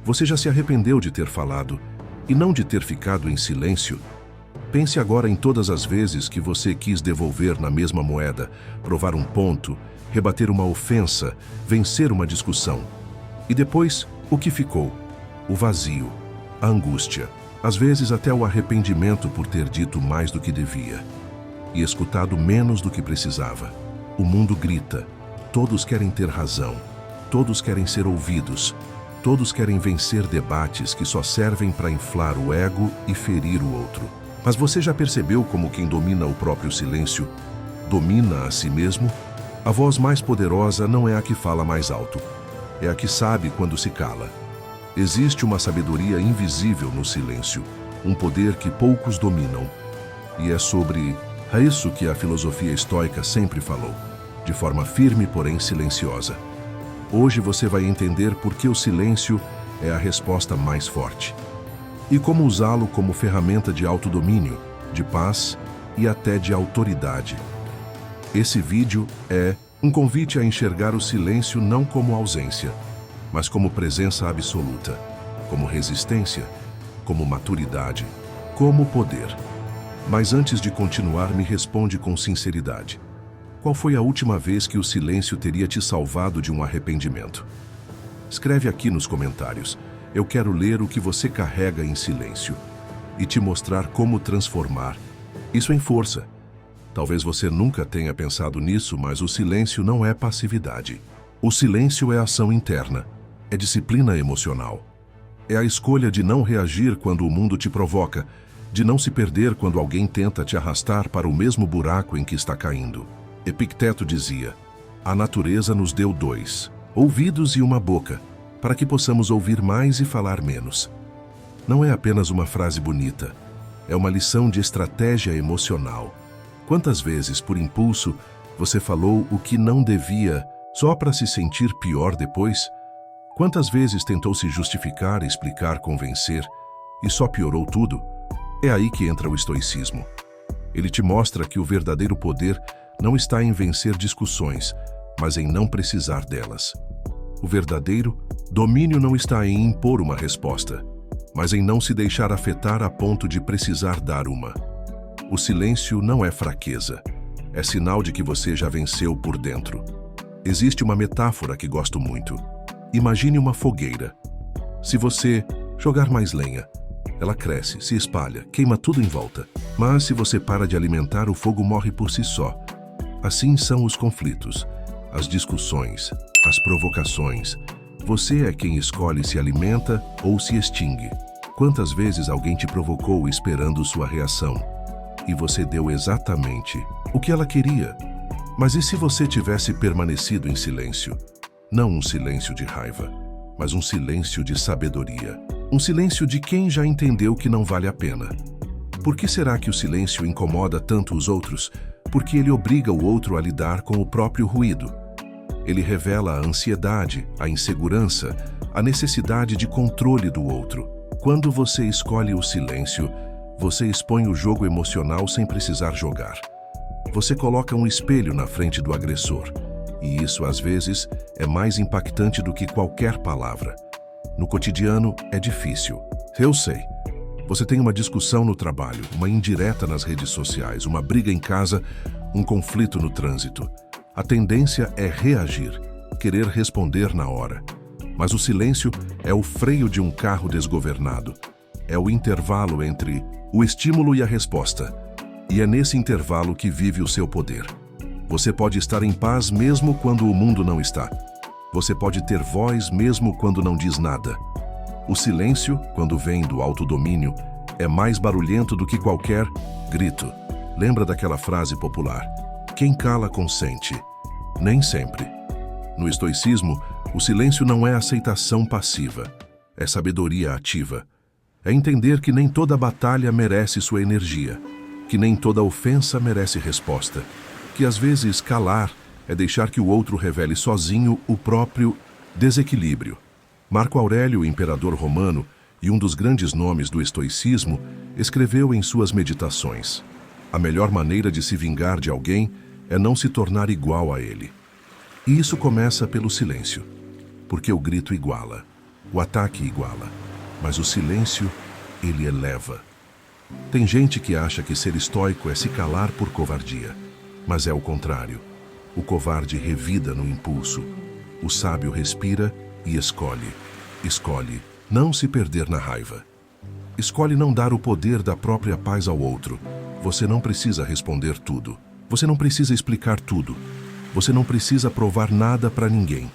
Você já se arrependeu de ter falado e não de ter ficado em silêncio? Pense agora em todas as vezes que você quis devolver na mesma moeda, provar um ponto, rebater uma ofensa, vencer uma discussão. E depois, o que ficou? O vazio, a angústia, às vezes até o arrependimento por ter dito mais do que devia e escutado menos do que precisava. O mundo grita, todos querem ter razão, todos querem ser ouvidos, todos querem vencer debates que só servem para inflar o ego e ferir o outro. Mas você já percebeu como quem domina o próprio silêncio domina a si mesmo? A voz mais poderosa não é a que fala mais alto, é a que sabe quando se cala. Existe uma sabedoria invisível no silêncio, um poder que poucos dominam. E é sobre isso que a filosofia estoica sempre falou, de forma firme, porém silenciosa. Hoje você vai entender por que o silêncio é a resposta mais forte e como usá-lo como ferramenta de autodomínio, de paz e até de autoridade. Esse vídeo é um convite a enxergar o silêncio não como ausência, mas como presença absoluta, como resistência, como maturidade, como poder. Mas antes de continuar, me responde com sinceridade. Qual foi a última vez que o silêncio teria te salvado de um arrependimento? Escreve aqui nos comentários. Eu quero ler o que você carrega em silêncio e te mostrar como transformar isso em força. Talvez você nunca tenha pensado nisso, mas o silêncio não é passividade. O silêncio é ação interna, é disciplina emocional. É a escolha de não reagir quando o mundo te provoca, de não se perder quando alguém tenta te arrastar para o mesmo buraco em que está caindo. Epicteto dizia: a natureza nos deu dois, ouvidos e uma boca, para que possamos ouvir mais e falar menos. Não é apenas uma frase bonita, é uma lição de estratégia emocional. Quantas vezes, por impulso, você falou o que não devia só para se sentir pior depois? Quantas vezes tentou se justificar, explicar, convencer e só piorou tudo? É aí que entra o estoicismo. Ele te mostra que o verdadeiro poder não está em vencer discussões, mas em não precisar delas. O verdadeiro domínio não está em impor uma resposta, mas em não se deixar afetar a ponto de precisar dar uma. O silêncio não é fraqueza, é sinal de que você já venceu por dentro. Existe uma metáfora que gosto muito. Imagine uma fogueira. Se você jogar mais lenha, ela cresce, se espalha, queima tudo em volta. Mas se você para de alimentar, o fogo morre por si só. Assim são os conflitos, as discussões, as provocações. Você é quem escolhe se alimenta ou se extingue. Quantas vezes alguém te provocou esperando sua reação? E você deu exatamente o que ela queria. Mas e se você tivesse permanecido em silêncio? Não um silêncio de raiva, mas um silêncio de sabedoria. Um silêncio de quem já entendeu que não vale a pena. Por que será que o silêncio incomoda tanto os outros? Porque ele obriga o outro a lidar com o próprio ruído. Ele revela a ansiedade, a insegurança, a necessidade de controle do outro. Quando você escolhe o silêncio, você expõe o jogo emocional sem precisar jogar. Você coloca um espelho na frente do agressor. E isso, às vezes, é mais impactante do que qualquer palavra. No cotidiano, é difícil. Eu sei. Você tem uma discussão no trabalho, uma indireta nas redes sociais, uma briga em casa, um conflito no trânsito. A tendência é reagir, querer responder na hora. Mas o silêncio é o freio de um carro desgovernado. É o intervalo entre o estímulo e a resposta. E é nesse intervalo que vive o seu poder. Você pode estar em paz mesmo quando o mundo não está. Você pode ter voz mesmo quando não diz nada. O silêncio, quando vem do autodomínio, é mais barulhento do que qualquer grito. Lembra daquela frase popular? Quem cala consente. Nem sempre. No estoicismo, o silêncio não é aceitação passiva, é sabedoria ativa. É entender que nem toda batalha merece sua energia, que nem toda ofensa merece resposta, que às vezes calar é deixar que o outro revele sozinho o próprio desequilíbrio. Marco Aurélio, imperador romano e um dos grandes nomes do estoicismo, escreveu em suas meditações: a melhor maneira de se vingar de alguém é não se tornar igual a ele. E isso começa pelo silêncio, porque o grito iguala. O ataque iguala, mas o silêncio, ele eleva. Tem gente que acha que ser estoico é se calar por covardia, mas é o contrário. O covarde revida no impulso. O sábio respira e escolhe. Escolhe não se perder na raiva. Escolhe não dar o poder da própria paz ao outro. Você não precisa responder tudo. Você não precisa explicar tudo. Você não precisa provar nada para ninguém.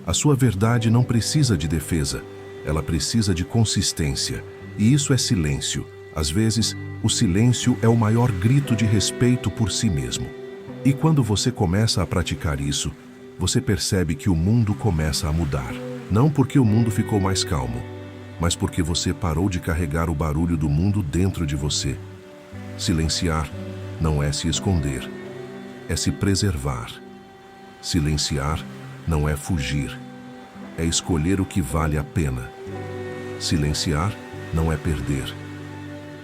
A sua verdade não precisa de defesa. Ela precisa de consistência. E isso é silêncio. Às vezes, o silêncio é o maior grito de respeito por si mesmo. E quando você começa a praticar isso, você percebe que o mundo começa a mudar. Não porque o mundo ficou mais calmo, mas porque você parou de carregar o barulho do mundo dentro de você. Silenciar não é se esconder, é se preservar. Silenciar não é fugir, é escolher o que vale a pena. Silenciar não é perder,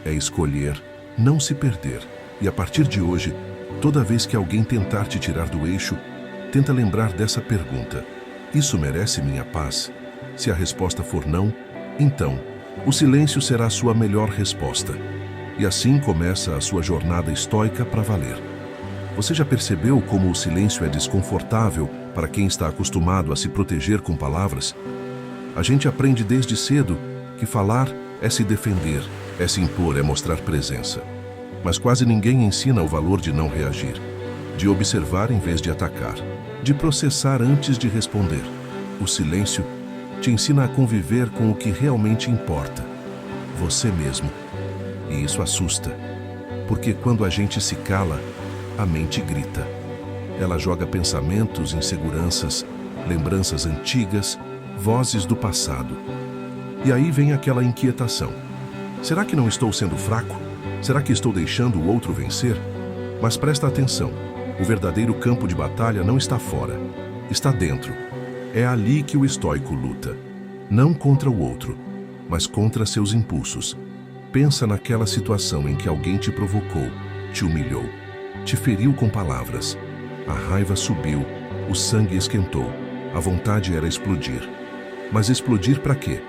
é escolher não se perder. E a partir de hoje, toda vez que alguém tentar te tirar do eixo, tenta lembrar dessa pergunta: isso merece minha paz? Se a resposta for não, então, o silêncio será a sua melhor resposta. E assim começa a sua jornada estoica para valer. Você já percebeu como o silêncio é desconfortável para quem está acostumado a se proteger com palavras? A gente aprende desde cedo que falar é se defender, é se impor, é mostrar presença. Mas quase ninguém ensina o valor de não reagir, de observar em vez de atacar, de processar antes de responder. O silêncio te ensina a conviver com o que realmente importa, você mesmo. E isso assusta, porque quando a gente se cala, a mente grita. Ela joga pensamentos, inseguranças, lembranças antigas, vozes do passado. E aí vem aquela inquietação. Será que não estou sendo fraco? Será que estou deixando o outro vencer? Mas presta atenção, o verdadeiro campo de batalha não está fora, está dentro. É ali que o estoico luta, não contra o outro, mas contra seus impulsos. Pensa naquela situação em que alguém te provocou, te humilhou, te feriu com palavras. A raiva subiu, o sangue esquentou, a vontade era explodir. Mas explodir para quê?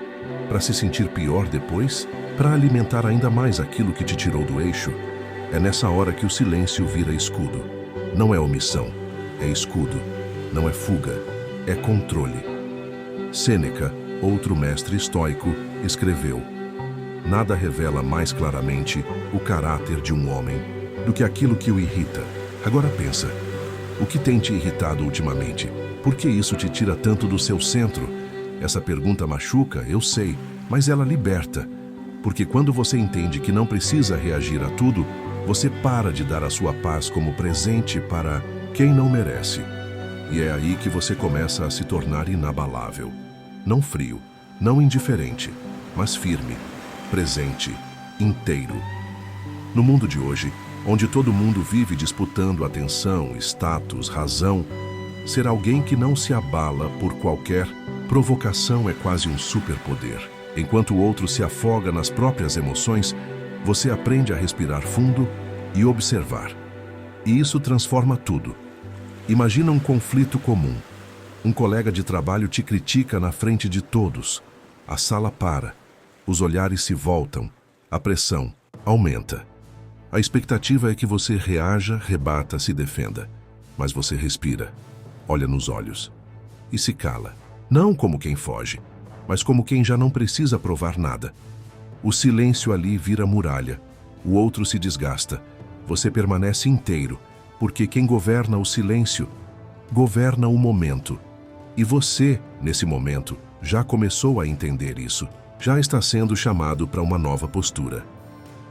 Para se sentir pior depois? Para alimentar ainda mais aquilo que te tirou do eixo? É nessa hora que o silêncio vira escudo. Não é omissão, é escudo. Não é fuga, é controle. Sêneca, outro mestre estoico, escreveu: nada revela mais claramente o caráter de um homem do que aquilo que o irrita. Agora pensa, o que tem te irritado ultimamente? Por que isso te tira tanto do seu centro? Essa pergunta machuca, eu sei, mas ela liberta. Porque quando você entende que não precisa reagir a tudo, você para de dar a sua paz como presente para quem não merece. E é aí que você começa a se tornar inabalável. Não frio, não indiferente, mas firme, presente, inteiro. No mundo de hoje, onde todo mundo vive disputando atenção, status, razão, ser alguém que não se abala por qualquer provocação é quase um superpoder. Enquanto o outro se afoga nas próprias emoções, você aprende a respirar fundo e observar. E isso transforma tudo. Imagina um conflito comum. Um colega de trabalho te critica na frente de todos. A sala para. Os olhares se voltam. A pressão aumenta. A expectativa é que você reaja, rebata, se defenda. Mas você respira, olha nos olhos e se cala. Não como quem foge, mas como quem já não precisa provar nada. O silêncio ali vira muralha. O outro se desgasta. Você permanece inteiro, porque quem governa o silêncio, governa o momento. E você, nesse momento, já começou a entender isso. Já está sendo chamado para uma nova postura.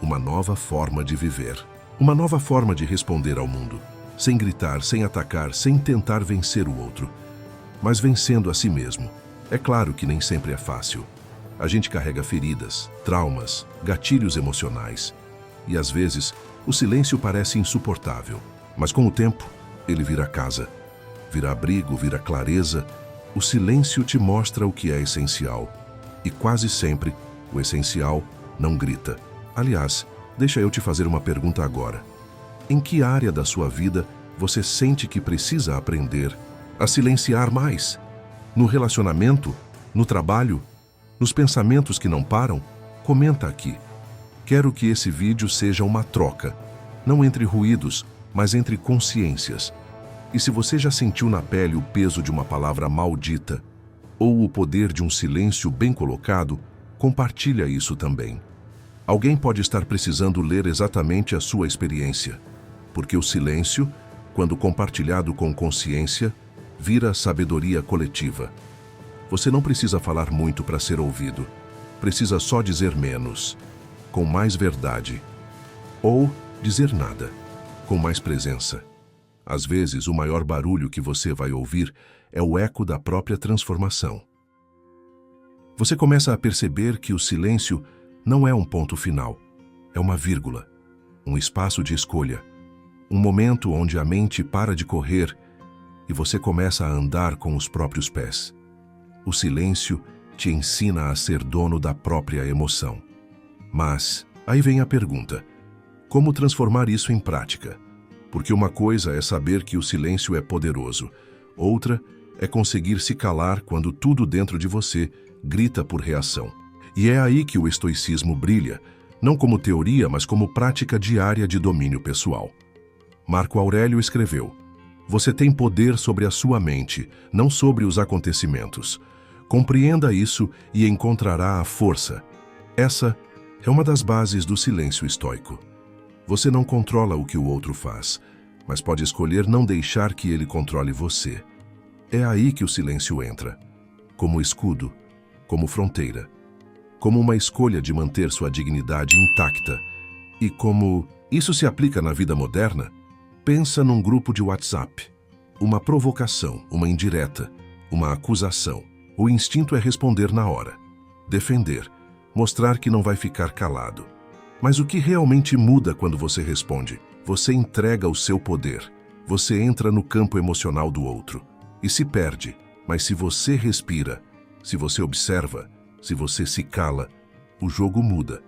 Uma nova forma de viver. Uma nova forma de responder ao mundo. Sem gritar, sem atacar, sem tentar vencer o outro. Mas vencendo a si mesmo. É claro que nem sempre é fácil. A gente carrega feridas, traumas, gatilhos emocionais. E às vezes, o silêncio parece insuportável. Mas com o tempo, ele vira casa. Vira abrigo, vira clareza. O silêncio te mostra o que é essencial. E quase sempre, o essencial não grita. Aliás, deixa eu te fazer uma pergunta agora. Em que área da sua vida você sente que precisa aprender a silenciar mais? No relacionamento? No trabalho? Nos pensamentos que não param, comenta aqui. Quero que esse vídeo seja uma troca, não entre ruídos, mas entre consciências. E se você já sentiu na pele o peso de uma palavra maldita, ou o poder de um silêncio bem colocado, compartilha isso também. Alguém pode estar precisando ler exatamente a sua experiência, porque o silêncio, quando compartilhado com consciência, vira sabedoria coletiva. Você não precisa falar muito para ser ouvido. Precisa só dizer menos, com mais verdade. Ou dizer nada, com mais presença. Às vezes, o maior barulho que você vai ouvir é o eco da própria transformação. Você começa a perceber que o silêncio não é um ponto final. É uma vírgula, um espaço de escolha. Um momento onde a mente para de correr e você começa a andar com os próprios pés. O silêncio te ensina a ser dono da própria emoção. Mas, aí vem a pergunta: como transformar isso em prática? Porque uma coisa é saber que o silêncio é poderoso, outra é conseguir se calar quando tudo dentro de você grita por reação. E é aí que o estoicismo brilha, não como teoria, mas como prática diária de domínio pessoal. Marco Aurélio escreveu: você tem poder sobre a sua mente, não sobre os acontecimentos. Compreenda isso e encontrará a força. Essa é uma das bases do silêncio estoico. Você não controla o que o outro faz, mas pode escolher não deixar que ele controle você. É aí que o silêncio entra, como escudo, como fronteira, como uma escolha de manter sua dignidade intacta. E como isso se aplica na vida moderna, pensa num grupo de WhatsApp. Uma provocação, uma indireta, uma acusação. O instinto é responder na hora, defender, mostrar que não vai ficar calado. Mas o que realmente muda quando você responde? Você entrega o seu poder. Você entra no campo emocional do outro e se perde. Mas se você respira, se você observa, se você se cala, o jogo muda.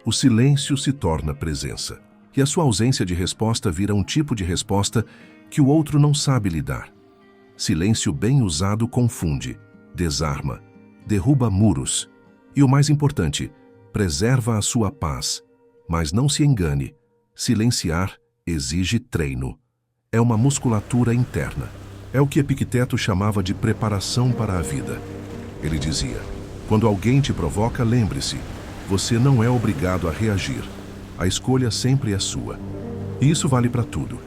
O silêncio se torna presença. E a sua ausência de resposta vira um tipo de resposta que o outro não sabe lidar. Silêncio bem usado confunde, desarma, derruba muros. E o mais importante, preserva a sua paz. Mas não se engane, silenciar exige treino. É uma musculatura interna. É o que Epicteto chamava de preparação para a vida. Ele dizia: quando alguém te provoca, lembre-se, você não é obrigado a reagir. A escolha sempre é sua. E isso vale para tudo.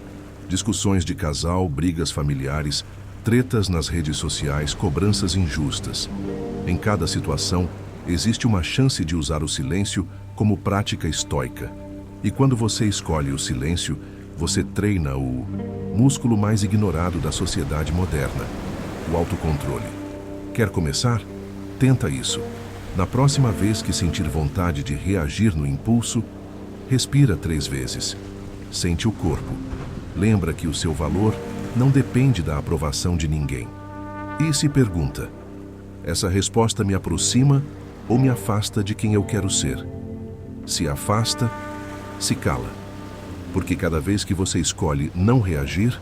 Discussões de casal, brigas familiares, tretas nas redes sociais, cobranças injustas. Em cada situação, existe uma chance de usar o silêncio como prática estoica. E quando você escolhe o silêncio, você treina o músculo mais ignorado da sociedade moderna, o autocontrole. Quer começar? Tenta isso. Na próxima vez que sentir vontade de reagir no impulso, respira 3 vezes. Sente o corpo. Lembra que o seu valor não depende da aprovação de ninguém. E se pergunta: essa resposta me aproxima ou me afasta de quem eu quero ser? Se afasta, se cala. Porque cada vez que você escolhe não reagir,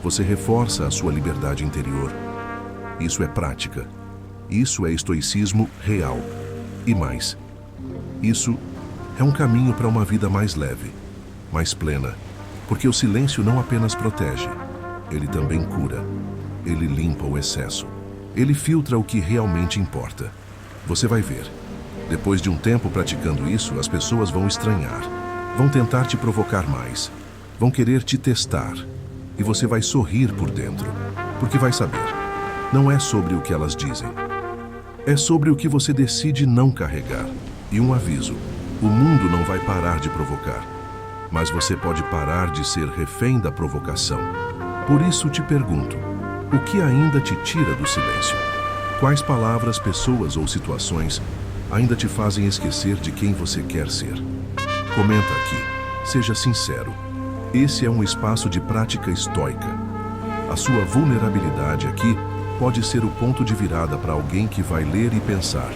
você reforça a sua liberdade interior. Isso é prática. Isso é estoicismo real. E mais, isso é um caminho para uma vida mais leve, mais plena. Porque o silêncio não apenas protege, ele também cura. Ele limpa o excesso. Ele filtra o que realmente importa. Você vai ver. Depois de um tempo praticando isso, as pessoas vão estranhar. Vão tentar te provocar mais. Vão querer te testar. E você vai sorrir por dentro. Porque vai saber. Não é sobre o que elas dizem. É sobre o que você decide não carregar. E um aviso: o mundo não vai parar de provocar. Mas você pode parar de ser refém da provocação. Por isso te pergunto: o que ainda te tira do silêncio? Quais palavras, pessoas ou situações ainda te fazem esquecer de quem você quer ser? Comenta aqui. Seja sincero. Esse é um espaço de prática estoica. A sua vulnerabilidade aqui pode ser o ponto de virada para alguém que vai ler e pensar: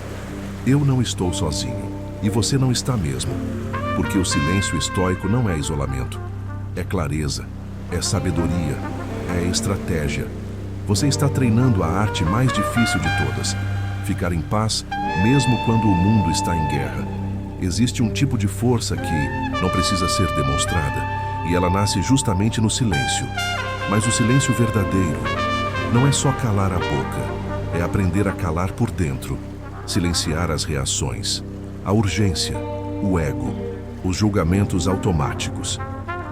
eu não estou sozinho. E você não está mesmo. Porque o silêncio estoico não é isolamento. É clareza, é sabedoria, é estratégia. Você está treinando a arte mais difícil de todas: ficar em paz mesmo quando o mundo está em guerra. Existe um tipo de força que não precisa ser demonstrada, e ela nasce justamente no silêncio. Mas o silêncio verdadeiro não é só calar a boca, é aprender a calar por dentro, silenciar as reações, a urgência, o ego, os julgamentos automáticos,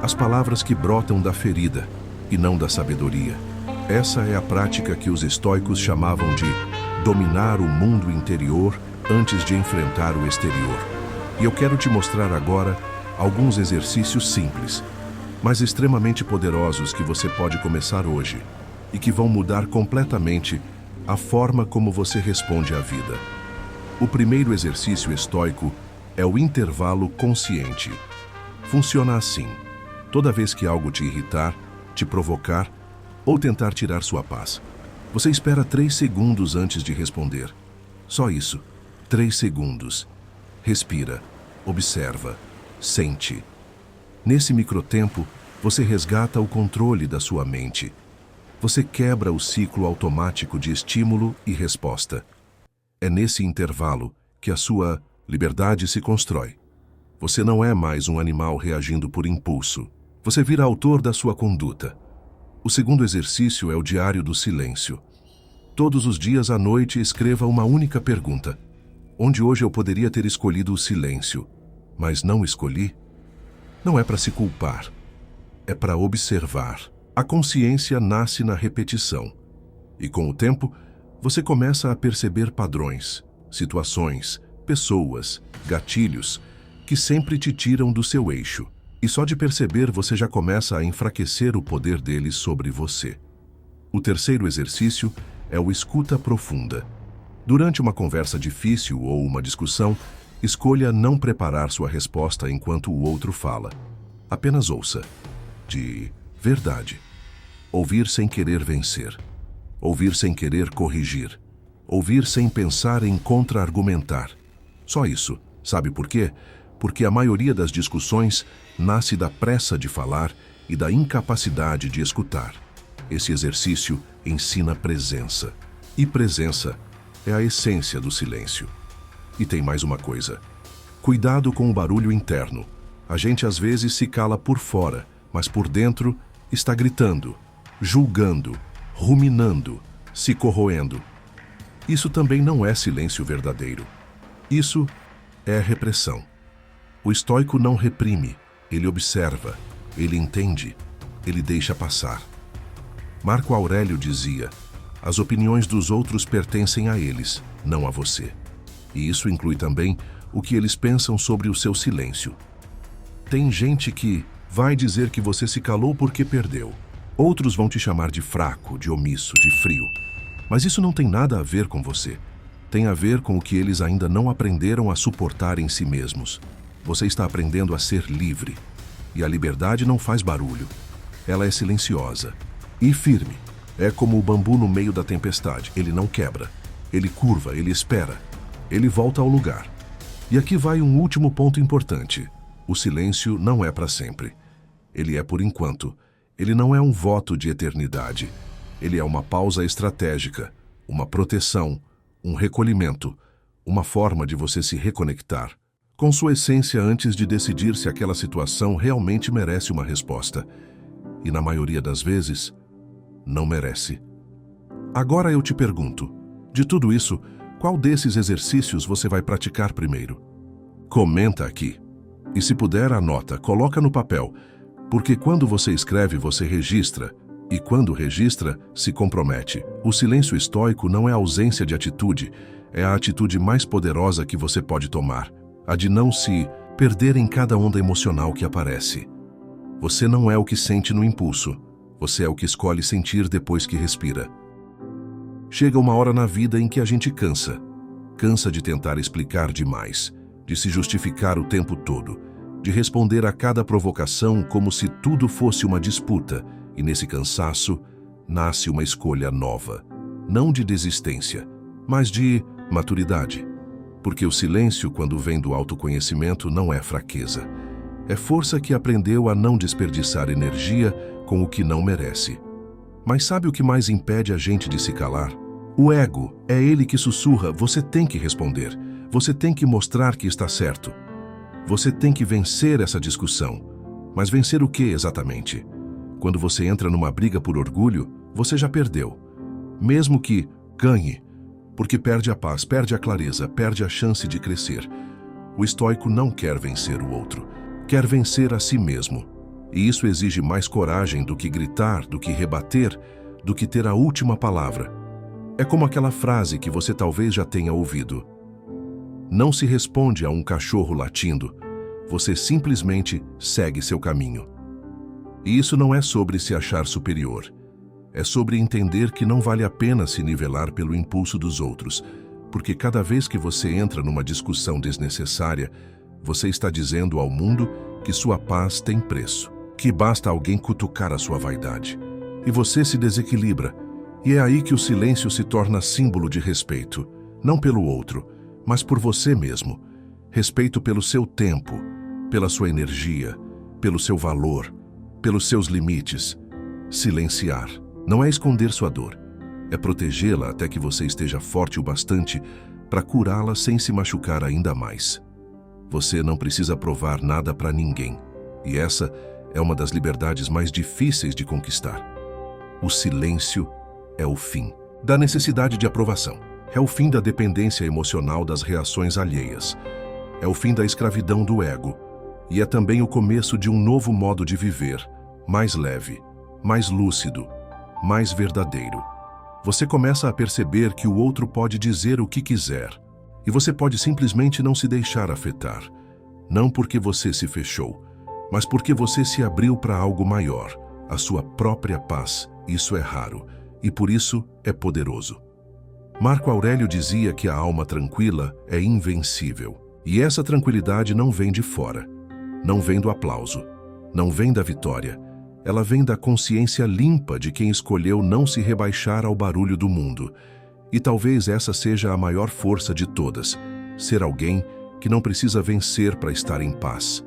as palavras que brotam da ferida e não da sabedoria. Essa é a prática que os estoicos chamavam de dominar o mundo interior antes de enfrentar o exterior. E eu quero te mostrar agora alguns exercícios simples, mas extremamente poderosos que você pode começar hoje e que vão mudar completamente a forma como você responde à vida. O primeiro exercício estoico é o intervalo consciente. Funciona assim: toda vez que algo te irritar, te provocar ou tentar tirar sua paz, você espera 3 segundos antes de responder. Só isso, 3 segundos. Respira, observa, sente. Nesse microtempo, você resgata o controle da sua mente. Você quebra o ciclo automático de estímulo e resposta. É nesse intervalo que a sua liberdade se constrói. Você não é mais um animal reagindo por impulso. Você vira autor da sua conduta. O segundo exercício é o diário do silêncio. Todos os dias à noite escreva uma única pergunta: onde hoje eu poderia ter escolhido o silêncio, mas não escolhi? Não é para se culpar, é para observar. A consciência nasce na repetição. E com o tempo, você começa a perceber padrões, situações, pessoas, gatilhos, que sempre te tiram do seu eixo. E só de perceber você já começa a enfraquecer o poder deles sobre você. O terceiro exercício é o escuta profunda. Durante uma conversa difícil ou uma discussão, escolha não preparar sua resposta enquanto o outro fala. Apenas ouça. De verdade. Ouvir sem querer vencer. Ouvir sem querer corrigir. Ouvir sem pensar em contra-argumentar. Só isso. Sabe por quê? Porque a maioria das discussões nasce da pressa de falar e da incapacidade de escutar. Esse exercício ensina presença. E presença é a essência do silêncio. E tem mais uma coisa. Cuidado com o barulho interno. A gente às vezes se cala por fora, mas por dentro está gritando, julgando, ruminando, se corroendo. Isso também não é silêncio verdadeiro. Isso é repressão. O estoico não reprime, ele observa, ele entende, ele deixa passar. Marco Aurélio dizia: as opiniões dos outros pertencem a eles, não a você. E isso inclui também o que eles pensam sobre o seu silêncio. Tem gente que vai dizer que você se calou porque perdeu. Outros vão te chamar de fraco, de omisso, de frio. Mas isso não tem nada a ver com você. Tem a ver com o que eles ainda não aprenderam a suportar em si mesmos. Você está aprendendo a ser livre. E a liberdade não faz barulho. Ela é silenciosa e firme. É como o bambu no meio da tempestade. Ele não quebra. Ele curva, ele espera. Ele volta ao lugar. E aqui vai um último ponto importante. O silêncio não é para sempre. Ele é por enquanto. Ele não é um voto de eternidade. Ele é uma pausa estratégica, uma proteção, um recolhimento, uma forma de você se reconectar com sua essência antes de decidir se aquela situação realmente merece uma resposta. E na maioria das vezes, não merece. Agora eu te pergunto, de tudo isso, qual desses exercícios você vai praticar primeiro? Comenta aqui. E se puder, anota, coloca no papel, porque quando você escreve, você registra, e quando registra, se compromete. O silêncio estoico não é a ausência de atitude, é a atitude mais poderosa que você pode tomar, a de não se perder em cada onda emocional que aparece. Você não é o que sente no impulso, você é o que escolhe sentir depois que respira. Chega uma hora na vida em que a gente cansa. Cansa de tentar explicar demais, de se justificar o tempo todo, de responder a cada provocação como se tudo fosse uma disputa, e nesse cansaço nasce uma escolha nova, não de desistência, mas de maturidade. Porque o silêncio, quando vem do autoconhecimento, não é fraqueza. É força que aprendeu a não desperdiçar energia com o que não merece. Mas sabe o que mais impede a gente de se calar? O ego é ele que sussurra: você tem que responder, você tem que mostrar que está certo. Você tem que vencer essa discussão. Mas vencer o que exatamente? Quando você entra numa briga por orgulho, você já perdeu. Mesmo que ganhe, porque perde a paz, perde a clareza, perde a chance de crescer. O estoico não quer vencer o outro, quer vencer a si mesmo. E isso exige mais coragem do que gritar, do que rebater, do que ter a última palavra. É como aquela frase que você talvez já tenha ouvido. Não se responde a um cachorro latindo, você simplesmente segue seu caminho. E isso não é sobre se achar superior. É sobre entender que não vale a pena se nivelar pelo impulso dos outros, porque cada vez que você entra numa discussão desnecessária, você está dizendo ao mundo que sua paz tem preço, que basta alguém cutucar a sua vaidade. E você se desequilibra, e é aí que o silêncio se torna símbolo de respeito, não pelo outro, mas por você mesmo. Respeito pelo seu tempo, pela sua energia, pelo seu valor, pelos seus limites. Silenciar não é esconder sua dor, é protegê-la até que você esteja forte o bastante para curá-la sem se machucar ainda mais. Você não precisa provar nada para ninguém, e essa é uma das liberdades mais difíceis de conquistar. O silêncio é o fim da necessidade de aprovação. É o fim da dependência emocional das reações alheias. É o fim da escravidão do ego. E é também o começo de um novo modo de viver, mais leve, mais lúcido, mais verdadeiro. Você começa a perceber que o outro pode dizer o que quiser, e você pode simplesmente não se deixar afetar. Não porque você se fechou, mas porque você se abriu para algo maior, a sua própria paz. Isso é raro, e por isso é poderoso. Marco Aurélio dizia que a alma tranquila é invencível. E essa tranquilidade não vem de fora, não vem do aplauso, não vem da vitória. Ela vem da consciência limpa de quem escolheu não se rebaixar ao barulho do mundo. E talvez essa seja a maior força de todas, ser alguém que não precisa vencer para estar em paz.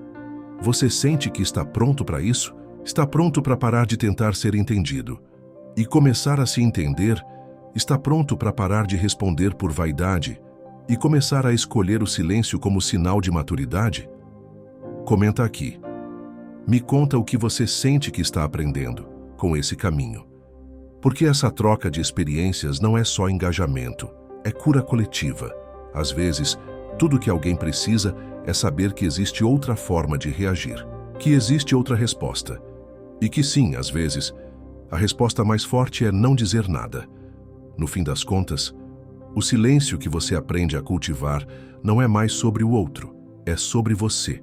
Você sente que está pronto para isso? Está pronto para parar de tentar ser entendido e começar a se entender? Está pronto para parar de responder por vaidade e começar a escolher o silêncio como sinal de maturidade? Comenta aqui. Me conta o que você sente que está aprendendo com esse caminho. Porque essa troca de experiências não é só engajamento, é cura coletiva. Às vezes, tudo que alguém precisa é saber que existe outra forma de reagir, que existe outra resposta. E que sim, às vezes, a resposta mais forte é não dizer nada. No fim das contas, o silêncio que você aprende a cultivar não é mais sobre o outro, é sobre você.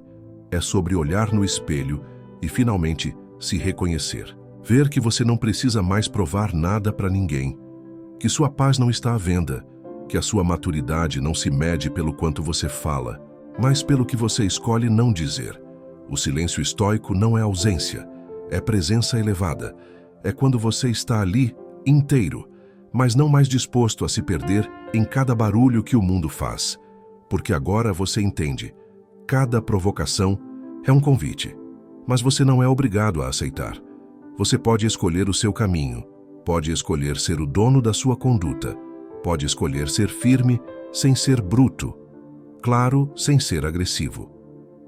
É sobre olhar no espelho e finalmente se reconhecer. Ver que você não precisa mais provar nada para ninguém, que sua paz não está à venda, que a sua maturidade não se mede pelo quanto você fala, mas pelo que você escolhe não dizer. O silêncio estoico não é ausência, é presença elevada. É quando você está ali, inteiro, mas não mais disposto a se perder em cada barulho que o mundo faz. Porque agora você entende, cada provocação é um convite, mas você não é obrigado a aceitar. Você pode escolher o seu caminho, pode escolher ser o dono da sua conduta, pode escolher ser firme sem ser bruto, claro sem ser agressivo,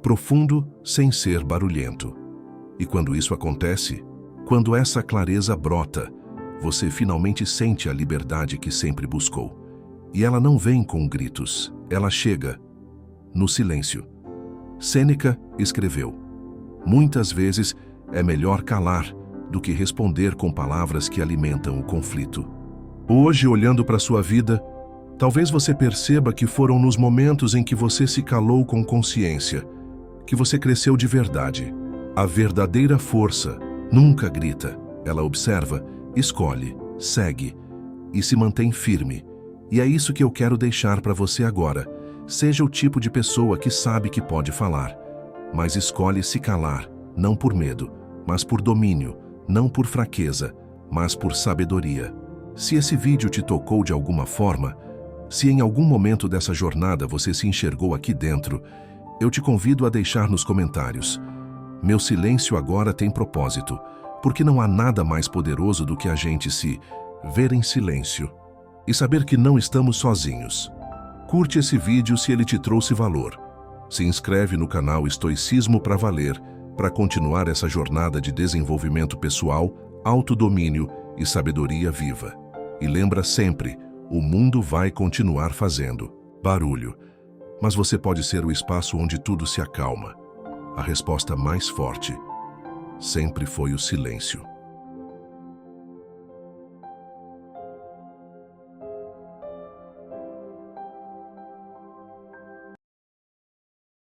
profundo sem ser barulhento. E quando isso acontece, quando essa clareza brota, você finalmente sente a liberdade que sempre buscou. E ela não vem com gritos, ela chega no silêncio. Sêneca escreveu: muitas vezes é melhor calar do que responder com palavras que alimentam o conflito. Hoje, olhando para sua vida, talvez você perceba que foram nos momentos em que você se calou com consciência que você cresceu de verdade. A verdadeira força nunca grita, ela observa, escolhe, segue e se mantém firme. E é isso que eu quero deixar para você agora. Seja o tipo de pessoa que sabe que pode falar, mas escolhe se calar, não por medo, mas por domínio, não por fraqueza, mas por sabedoria. Se esse vídeo te tocou de alguma forma, se em algum momento dessa jornada você se enxergou aqui dentro, eu te convido a deixar nos comentários: meu silêncio agora tem propósito, porque não há nada mais poderoso do que a gente se ver em silêncio. e saber que não estamos sozinhos. Curte esse vídeo se ele te trouxe valor. Se inscreve no canal Estoicismo para Valer para continuar essa jornada de desenvolvimento pessoal, autodomínio e sabedoria viva. E lembra sempre, o mundo vai continuar fazendo barulho, mas você pode ser o espaço onde tudo se acalma. A resposta mais forte sempre foi o silêncio.